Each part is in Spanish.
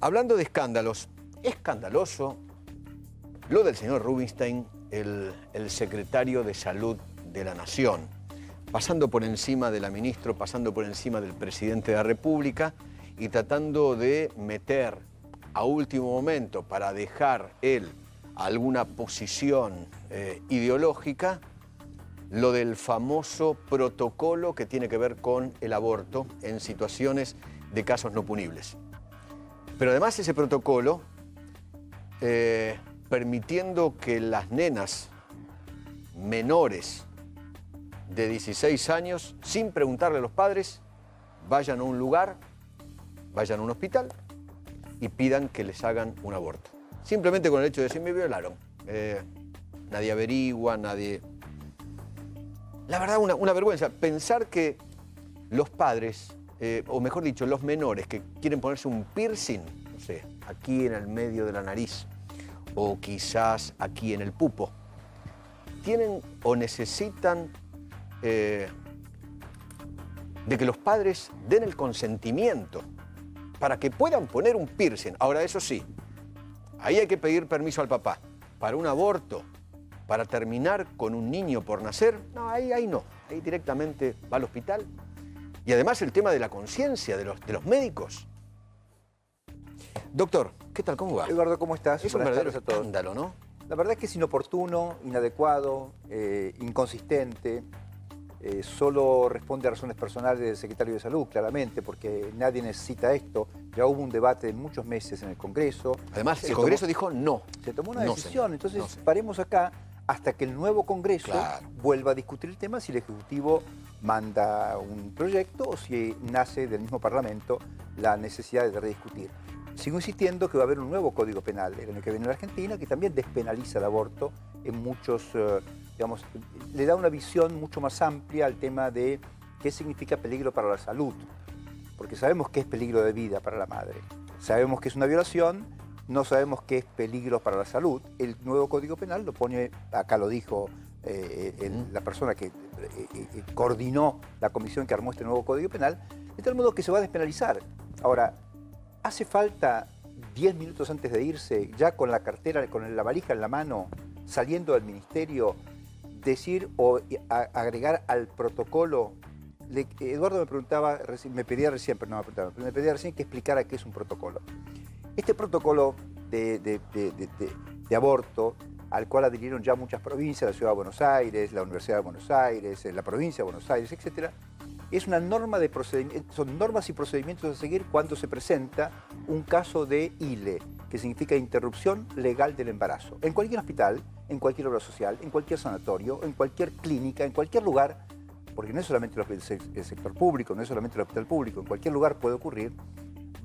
Hablando de escándalos, escandaloso lo del señor Rubinstein, el secretario de Salud de la Nación, pasando por encima de la ministra, pasando por encima del presidente de la República y tratando de meter a último momento para dejar él alguna posición ideológica, lo del famoso protocolo que tiene que ver con el aborto en situaciones de casos no punibles. Pero además ese protocolo, permitiendo que las nenas menores de 16 años, sin preguntarle a los padres, vayan a un lugar, vayan a un hospital y pidan que les hagan un aborto. Simplemente con el hecho de decir, me violaron. Nadie averigua, nadie... La verdad, una vergüenza. Pensar que los padres, o mejor dicho, los menores que quieren ponerse un piercing, no sé, aquí en el medio de la nariz, o quizás aquí en el pupo, tienen o necesitan de que los padres den el consentimiento para que puedan poner un piercing. Ahora, eso sí, ahí hay que pedir permiso al papá. Para un aborto, para terminar con un niño por nacer, no, ahí no. Ahí directamente va al hospital. Y además el tema de la conciencia de los médicos. Doctor, ¿qué tal? ¿Cómo va? Eduardo, ¿cómo estás? Es un Buenas verdadero tardes a todos. escándalo, ¿no? La verdad es que es inoportuno, inadecuado, inconsistente. Solo responde a razones personales del secretario de Salud, claramente, porque nadie necesita esto. Ya hubo un debate de muchos meses en el Congreso. Además, el Congreso dijo no. Se tomó una No, decisión, señor. entonces No, señor. paremos acá hasta que el nuevo Congreso Claro. vuelva a discutir el tema, si el Ejecutivo manda un proyecto o si nace del mismo Parlamento la necesidad de rediscutir. Sigo insistiendo que va a haber un nuevo Código Penal el año que viene en la Argentina, que también despenaliza el aborto en muchos, digamos, le da una visión mucho más amplia al tema de qué significa peligro para la salud, porque sabemos que es peligro de vida para la madre, sabemos que es una violación, no sabemos qué es peligro para la salud. El nuevo Código Penal lo pone, acá lo dijo la persona que coordinó la comisión que armó este nuevo Código Penal, de tal modo que se va a despenalizar. Ahora, hace falta 10 minutos antes de irse, ya con la cartera, con la valija en la mano, saliendo del ministerio, decir o agregar al protocolo. Eduardo me preguntaba, me pedía recién que explicara qué es un protocolo. Este protocolo de aborto, al cual adhirieron ya muchas provincias, la Ciudad de Buenos Aires, la Universidad de Buenos Aires, la provincia de Buenos Aires, etc., es una norma de procedimientos, son normas y procedimientos a seguir cuando se presenta un caso de ILE, que significa interrupción legal del embarazo. En cualquier hospital, en cualquier obra social, en cualquier sanatorio, en cualquier clínica, en cualquier lugar, porque no es solamente el sector público, no es solamente el hospital público, en cualquier lugar puede ocurrir,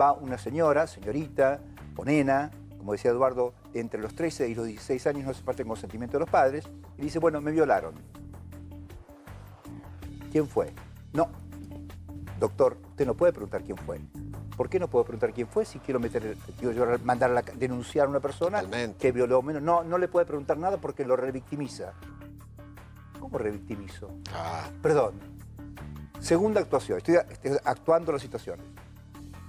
va una señora, señorita o nena, como decía Eduardo, entre los 13 y los 16 años no hace falta el consentimiento de los padres, y dice, bueno, me violaron. ¿Quién fue? No. Doctor, usted no puede preguntar quién fue. ¿Por qué no puedo preguntar quién fue si quiero denunciar a una persona Totalmente. que violó menos? No, no le puede preguntar nada porque lo revictimiza. ¿Cómo revictimizo? Ah, Perdón. Segunda actuación. Estoy actuando las situaciones.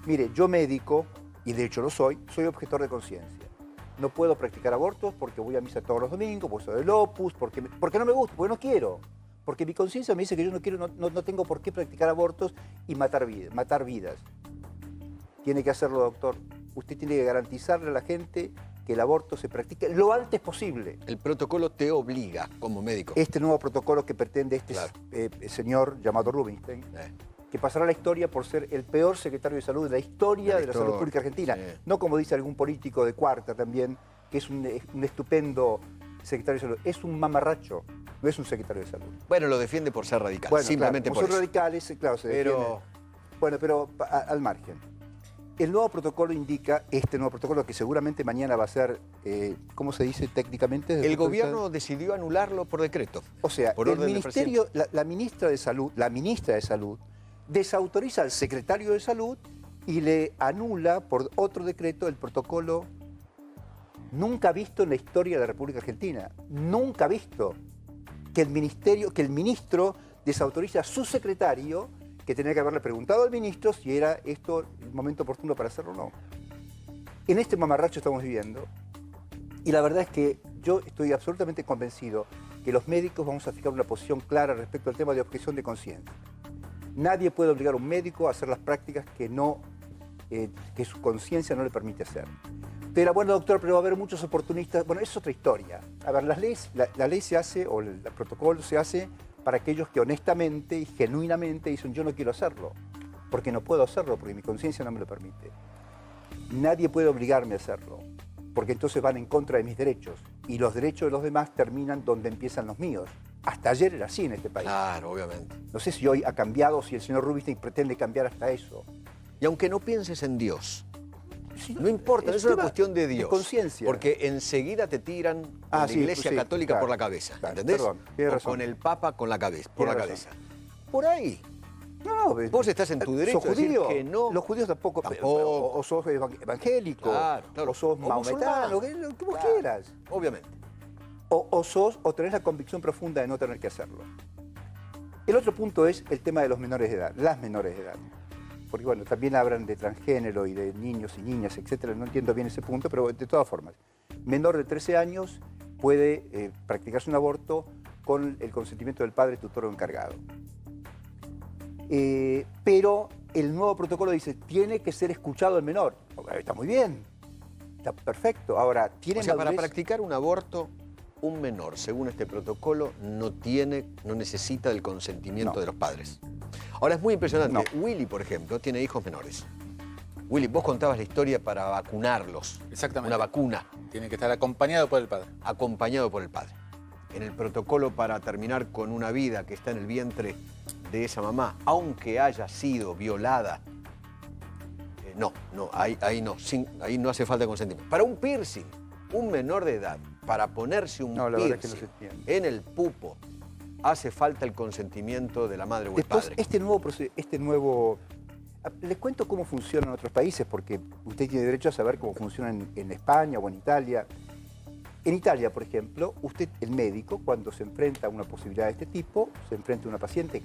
Mire, yo médico, y de hecho lo soy objetor de conciencia. No puedo practicar abortos porque voy a misa todos los domingos, porque soy del Opus, porque no me gusta, porque no quiero. Porque mi conciencia me dice que yo no quiero, no tengo por qué practicar abortos y matar vidas. Tiene que hacerlo, doctor. Usted tiene que garantizarle a la gente que el aborto se practique lo antes posible. el protocolo te obliga como médico. Este nuevo protocolo que pretende este Claro. señor llamado Rubinstein, que pasará a la historia por ser el peor secretario de salud de la historia de la salud pública argentina. Sí. No como dice algún político de cuarta también, que es un estupendo secretario de salud. Es un mamarracho, no es un secretario de salud. Bueno, lo defiende por ser radical, Bueno, simplemente claro, por como son eso. radicales, claro, se Pero- defienden. Bueno, pero al margen. El nuevo protocolo indica, este nuevo protocolo que seguramente mañana va a ser, ¿cómo se dice técnicamente? Desde El punto de vista- gobierno decidió anularlo por decreto. O sea, por el orden del ministerio, la ministra de Salud desautoriza al secretario de Salud y le anula por otro decreto el protocolo nunca visto en la historia de la República Argentina. Nunca visto que el ministro desautoriza a su secretario, que tenía que haberle preguntado al ministro si era esto el momento oportuno para hacerlo o no. En este mamarracho estamos viviendo, y la verdad es que yo estoy absolutamente convencido que los médicos vamos a fijar una posición clara respecto al tema de objeción de conciencia. Nadie puede obligar a un médico a hacer las prácticas que su conciencia no le permite hacer. Usted dirá, bueno, doctor, pero va a haber muchos oportunistas. Bueno, eso es otra historia. A ver, la ley se hace, o el protocolo se hace para aquellos que honestamente y genuinamente dicen, yo no quiero hacerlo, porque no puedo hacerlo, porque mi conciencia no me lo permite. Nadie puede obligarme a hacerlo, porque entonces van en contra de mis derechos, y los derechos de los demás terminan donde empiezan los míos. Hasta ayer era así en este país. Claro, obviamente. No sé si hoy ha cambiado, si el señor Rubinstein pretende cambiar hasta eso. Y aunque no pienses en Dios, Sí, no importa, es una cuestión de Dios. conciencia. Porque enseguida te tiran con la sí, Iglesia sí, Católica claro, por la cabeza, claro, ¿entendés? perdón, tiene O razón. con el Papa por la cabeza. Por ahí. No, Vos estás en tu derecho ¿sos a decir judío? que no. Los judíos tampoco. Tampoco. O sos evangélico, Claro. o sos O maometano, musulmán. lo que vos Claro. quieras. Obviamente. O tenés la convicción profunda de no tener que hacerlo. El otro punto es el tema de los menores de edad, las menores de edad. Porque bueno, también hablan de transgénero y de niños y niñas, etcétera. No entiendo bien ese punto, pero de todas formas. Menor de 13 años puede practicarse un aborto con el consentimiento del padre tutor o encargado. Pero el nuevo protocolo dice, tiene que ser escuchado el menor. Está muy bien, está perfecto. Ahora, ¿tiene O sea, para madurez? practicar un aborto, un menor, según este protocolo, no necesita del consentimiento No. de los padres. Ahora, es muy impresionante. No. Willy, por ejemplo, tiene hijos menores. Willy, vos contabas la historia para vacunarlos. Exactamente. Una vacuna, Tiene que estar acompañado por el padre. acompañado por el padre. En el protocolo para terminar con una vida que está en el vientre de esa mamá, aunque haya sido violada, ahí no hace falta consentimiento. Para un piercing, un menor de edad, para ponerse un No, la verdad es que piercing no se entiende. en el pupo, hace falta el consentimiento de la madre o el Después, padre. este nuevo... Les cuento cómo funciona en otros países, porque usted tiene derecho a saber cómo funciona en España o en Italia. En Italia, por ejemplo, usted, el médico, cuando se enfrenta a una posibilidad de este tipo, se enfrenta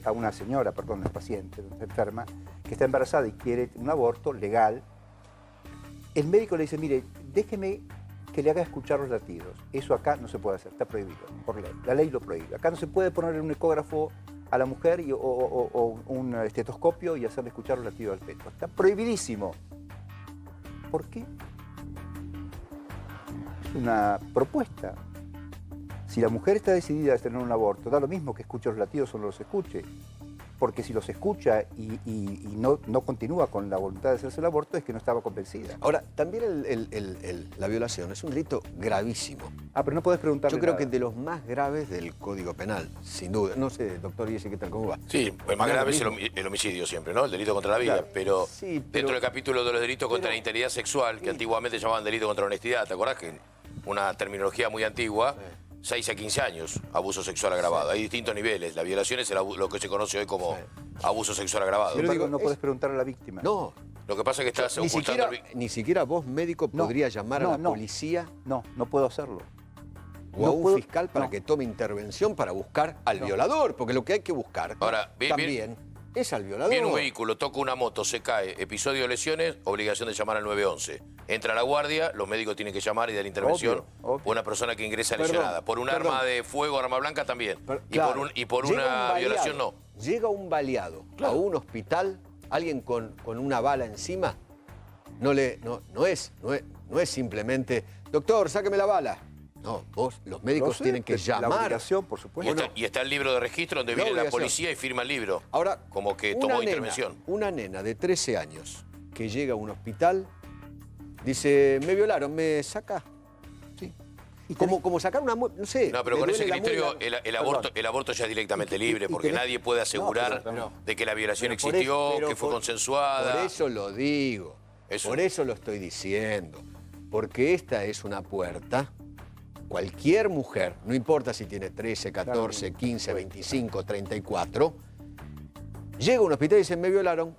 a una señora, una paciente enferma, que está embarazada y quiere un aborto legal, el médico le dice, mire, déjeme que le haga escuchar los latidos. Eso acá no se puede hacer, está prohibido por ley. La ley lo prohíbe. Acá no se puede poner un ecógrafo a la mujer o un estetoscopio y hacerle escuchar los latidos al feto. Está prohibidísimo. ¿Por qué? Es una propuesta. Si la mujer está decidida a tener un aborto, da lo mismo que escuche los latidos o no los escuche. Porque si los escucha y no continúa con la voluntad de hacerse el aborto, es que no estaba convencida. Ahora, también la violación es un delito gravísimo. Pero no podés preguntarle Yo creo nada. que de los más graves del Código Penal, sin duda. No sé, doctor Giese, ¿qué tal? ¿Cómo va? Sí, el más grave es el homicidio siempre, ¿no? El delito contra la vida. Claro. Pero, Sí, pero- dentro del capítulo de los delitos contra pero- la integridad sexual, que antiguamente llamaban delito contra la honestidad, ¿te acordás que una terminología muy antigua, 6 a 15 años, abuso sexual agravado? Hay distintos niveles. La violación es lo que se conoce hoy como abuso sexual agravado. Pero digo, no es- podés preguntarle a la víctima. No, Lo que pasa es que estás ni ocultando... siquiera vos, médico, No, podría llamar a la no. policía No puedo hacerlo. o a No un puedo- fiscal para no. que tome intervención para buscar al No. violador, porque lo que hay que buscar Ahora, también es al violador. Viene un vehículo, toca una moto, se cae, episodio de lesiones, obligación de llamar al 911. Entra a la guardia, los médicos tienen que llamar y dar intervención. Obvio. Por una persona que ingresa Perdón, lesionada. Por un perdón. arma de fuego, arma blanca también. Claro, Y por llega un una baleado, violación no. Llega un baleado a un hospital, alguien con una bala encima, no es simplemente, doctor, sáqueme la bala. No, los médicos No sé, tienen que la llamar. obligación, por Y supuesto. está el libro de registro donde La viene la obligación. policía y firma el libro. Ahora, Como que una tomó nena, intervención. Una nena de 13 años que llega a un hospital, dice, me violaron, ¿me saca? Sí. Y Como sacar una muela, no sé. No, pero me con ese duele la criterio muela. el aborto ya es directamente Y- y- libre, y porque tenés- nadie puede asegurar pero- de que la violación Pero por existió, eso- pero que fue por- consensuada. Por eso lo digo. Eso. Por eso lo estoy diciendo. Porque esta es una puerta. Cualquier mujer, no importa si tiene 13, 14, 15, 25, 34, llega a un hospital y dice, me violaron.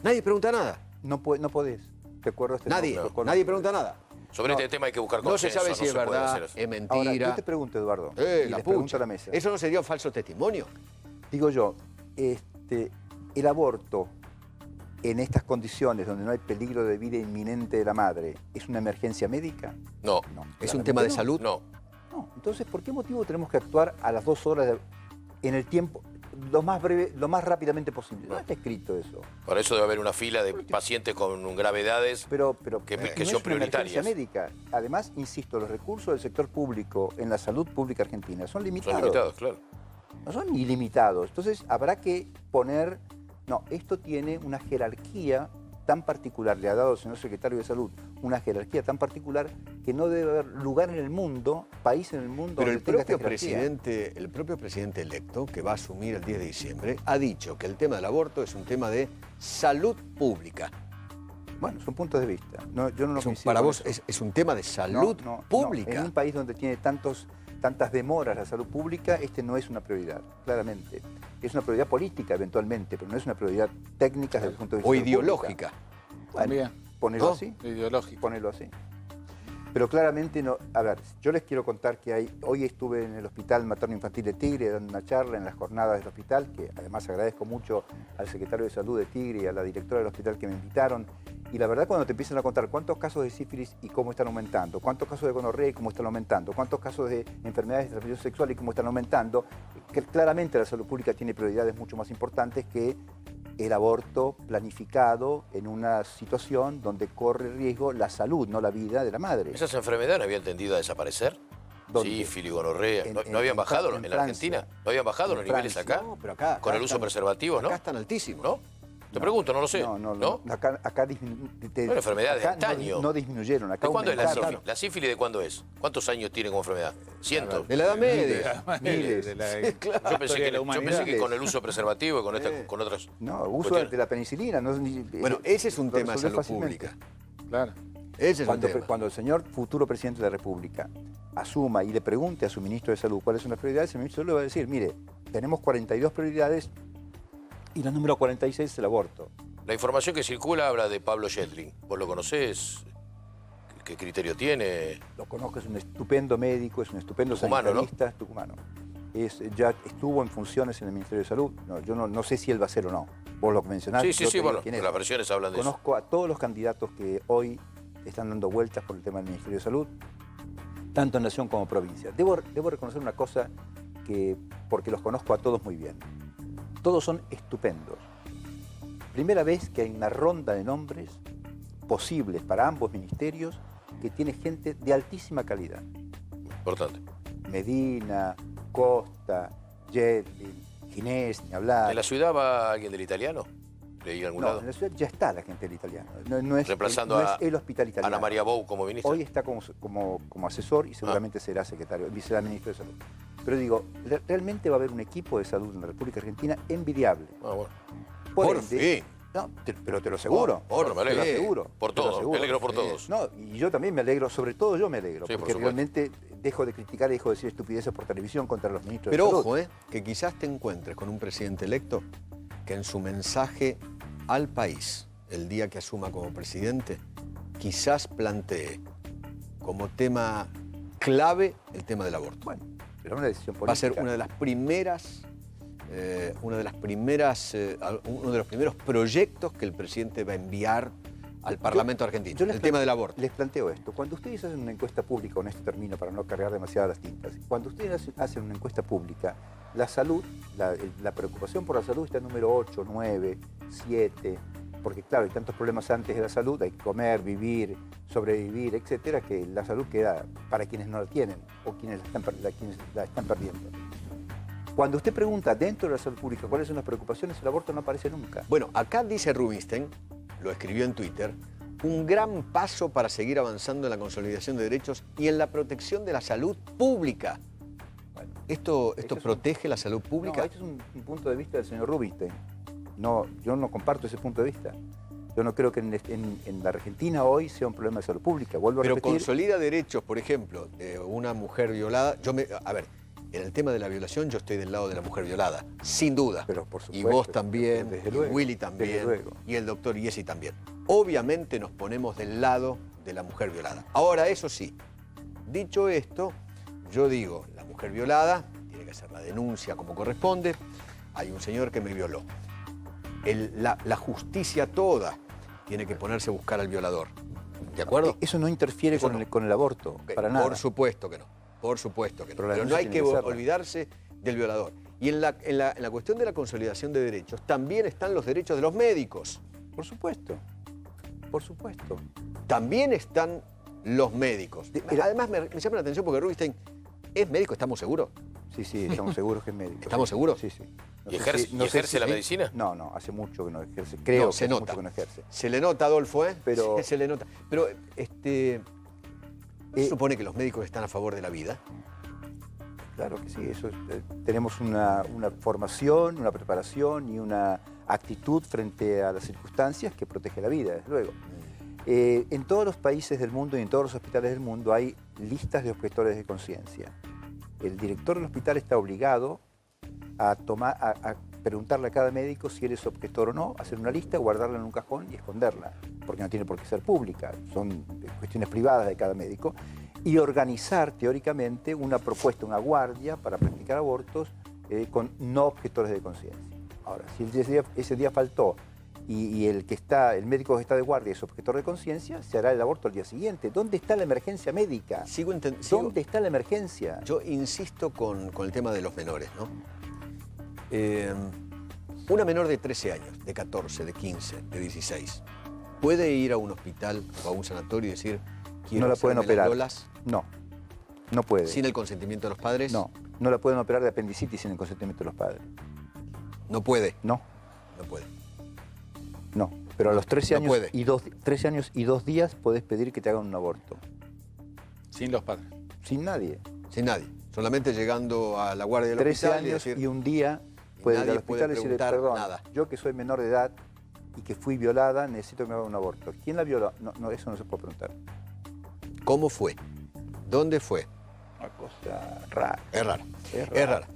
Nadie pregunta nada. No podés. De acuerdo a este Nadie. nuevo protocolo. Nadie pregunta nada. Sobre este tema hay que buscar No se consenso. sabe si es se puede verdad, hacer así. es Ahora, mentira. yo te pregunto, Eduardo, y La les pregunto pucha. a la mesa. ¿Eso no sería un falso testimonio? Digo yo, el aborto en estas condiciones donde no hay peligro de vida inminente de la madre, ¿es una emergencia médica? No. No. ¿Es un tema de salud? No. No. Entonces, ¿por qué motivo tenemos que actuar a las 2 horas en el tiempo, lo más breve, lo más rápidamente posible? No está escrito eso. Para eso debe haber una fila de pacientes con gravedades Pero que no son es una prioritarias. emergencia médica. Además, insisto, los recursos del sector público en la salud pública argentina son limitados. Son limitados, claro. No son ilimitados. Entonces, habrá que poner... No, esto tiene una jerarquía tan particular, le ha dado el señor secretario de Salud, una jerarquía tan particular que no debe haber lugar en el mundo, país en el mundo Pero donde el tenga propio, esta jerarquía. el propio presidente electo, que va a asumir el 10 de diciembre, ha dicho que el tema del aborto es un tema de salud pública. Bueno, son puntos de vista. No, yo no lo coincido Para con vos eso. es un tema de salud No, pública. en un país donde tiene tantas demoras la salud pública, este no es una prioridad, claramente. Es una prioridad política eventualmente, pero no es una prioridad técnica desde el punto de vista O de salud pública. ideológica. Bueno, También. ponelo ¿No? así. Ideológico. Ponerlo así. Pero claramente no. A ver, yo les quiero contar que hoy estuve en el Hospital Materno Infantil de Tigre dando una charla en las jornadas del hospital, que además agradezco mucho al secretario de Salud de Tigre y a la directora del hospital que me invitaron. Y la verdad, cuando te empiezan a contar cuántos casos de sífilis y cómo están aumentando, cuántos casos de gonorrea y cómo están aumentando, cuántos casos de enfermedades de transmisión sexual y cómo están aumentando, que claramente la salud pública tiene prioridades mucho más importantes que el aborto planificado en una situación donde corre riesgo la salud, no la vida de la madre. ¿Esas enfermedades no habían tendido a desaparecer? ¿Dónde? Sífilis, gonorrea. En- ¿No habían en bajado en en la Francia. Argentina? ¿No habían bajado En los niveles Francia. acá? No, pero acá Con el uso están- preservativo, ¿no? Acá están altísimos. ¿No? Te pregunto, no lo sé. No. Acá Bueno, enfermedades de antaño. no disminuyeron. Acá ¿De cuándo es la aumentaron. sífilis? ¿La sífilis de cuándo es? ¿Cuántos años tiene como enfermedad? ¿Cientos? De la Edad Media. Miles. De la- Yo pensé, que, la yo humanidad. pensé que con el uso preservativo y con otras... No, uso cuestiones. de la penicilina. Bueno, ese es un lo tema de resolvés salud fácilmente. pública. Claro. Ese es un tema. Cuando el señor futuro presidente de la República asuma y le pregunte a su ministro de Salud cuáles son las prioridades, el ministro de Salud le va a decir, mire, tenemos 42 prioridades y la número 46 es el aborto. La información que circula habla de Pablo Yedlin. ¿Vos lo conocés? ¿Qué criterio tiene? Lo conozco, es un estupendo médico, es un estupendo Tucumano, ¿no? sanitarista, tucumano. Ya estuvo en funciones en el Ministerio de Salud. No, yo no sé si él va a ser o no. Vos lo mencionaste. Sí, yo te digo bueno, quién es. las versiones hablan de eso. Conozco a todos los candidatos que hoy están dando vueltas por el tema del Ministerio de Salud, tanto en nación como provincia. Debo reconocer una cosa porque los conozco a todos muy bien. Todos son estupendos. Primera vez que hay una ronda de nombres posibles para ambos ministerios que tiene gente de altísima calidad. Importante. Medina, Costa, Yedlin, Ginés, ni hablar. ¿En la ciudad va alguien del italiano? ¿Leí en algún No, lado? en la ciudad ya está la gente del italiano. No es, Reemplazando no a es el hospital italiano. Ana María Bou como ministra. Hoy está como asesor y seguramente será secretario, será ministro de Salud. Pero digo, realmente va a haber un equipo de salud en la República Argentina envidiable. Ah, bueno. Por ende, fin. No, pero te lo aseguro. Bueno, me te lo alegro. aseguro. Por te lo todo, me aseguro. alegro por todos. No, y yo también me alegro, sobre todo yo me alegro, Sí, por porque supuesto. realmente dejo de criticar y dejo de decir estupideces por televisión contra los ministros Pero de salud. ojo, que quizás te encuentres con un presidente electo que en su mensaje al país, el día que asuma como presidente, quizás plantee como tema clave el tema del aborto. Bueno, pero es una decisión política. Va a ser uno de los primeros proyectos que el presidente va a enviar al Parlamento argentino, el tema del aborto. Les planteo esto. Cuando ustedes hacen una encuesta pública, con esto termino para no cargar demasiado las tintas, cuando ustedes hacen una encuesta pública, la salud, la preocupación por la salud está en número 8, 9, 7, porque claro, hay tantos problemas antes de la salud, hay que comer, vivir, sobrevivir, etcétera, que la salud queda para quienes no la tienen o quienes la están perdiendo. Cuando usted pregunta dentro de la salud pública cuáles son las preocupaciones, el aborto no aparece nunca. Bueno, acá dice Rubinstein, lo escribió en Twitter, un gran paso para seguir avanzando en la consolidación de derechos y en la protección de la salud pública. Bueno, ¿Esto Esto es protege la salud pública? No, este es un punto de vista del señor Rubinstein. No, yo no comparto ese punto de vista. Yo no creo que en la Argentina hoy sea un problema de salud pública. Vuelvo a Pero repetir. consolida derechos, por ejemplo, de una mujer violada. A ver, en el tema de la violación yo estoy del lado de la mujer violada, sin duda. Pero por y supuesto, vos también, desde y luego, Willy desde también, luego. y el doctor Yesi también. Obviamente nos ponemos del lado de la mujer violada. Ahora, eso sí, dicho esto, yo digo, la mujer violada tiene que hacer la denuncia como corresponde. Hay un señor que me violó. la justicia toda tiene que ponerse a buscar al violador. ¿De acuerdo? Eso no interfiere Eso con, no. con el aborto, para nada. Por supuesto que no. Por supuesto que no. Pero la Pero no denuncia hay tiene que que serla. olvidarse del violador. Y en la cuestión de la consolidación de derechos también están los derechos de los médicos. Por supuesto. Por supuesto. También están los médicos. Mira. Además, me llama la atención porque Rubinstein es médico, ¿estamos seguros? Sí, sí, estamos seguros que es médico. ¿Estamos sí. seguros? Sí, sí. No ¿Y sé ejerce, si- no y sé ejerce si- la sí. medicina? No, no, hace mucho que no ejerce. Creo No, que se hace nota. mucho que no ejerce. Se le nota, Adolfo, ¿eh? Pero- Se le nota. Pero, ¿no se supone que los médicos están a favor de la vida? Claro que sí, eso tenemos una formación, una preparación y una actitud frente a las circunstancias que protege la vida, desde luego. En todos los países del mundo y en todos los hospitales del mundo hay listas de objetores de conciencia. El director del hospital está obligado a preguntarle a cada médico si él es objetor o no, hacer una lista, guardarla en un cajón y esconderla, porque no tiene por qué ser pública, son cuestiones privadas de cada médico, y organizar teóricamente una propuesta, una guardia para practicar abortos con no objetores de conciencia. Ahora, si ese día faltó y el médico que está de guardia es objetor de conciencia, se hará el aborto al día siguiente. ¿Dónde está la emergencia médica? ¿Dónde está la emergencia? Yo insisto con el tema de los menores, ¿no? Una menor de 13 años, de 14, de 15, de 16, ¿puede ir a un hospital o a un sanatorio y decir, quiero No la pueden hacerme las operar. lolas No, no puede. sin el consentimiento de los padres? No, no la pueden operar de apendicitis sin el consentimiento de los padres. No puede. No, No puede. no. Pero a los 13 No años, puede. 13 años y 2 días podés pedir que te hagan un aborto. Sin los padres. Sin nadie. Sin nadie. Solamente llegando a la guardia del 13 hospital años y decir, y un día puede ir nadie al puede hospital y decirle, preguntar perdón, nada. yo que soy menor de edad y que fui violada, necesito que me hagan un aborto. ¿Quién la violó? No, eso no se puede preguntar. ¿cómo fue? ¿Dónde fue? Una cosa rara. Es rara. Es Es rara.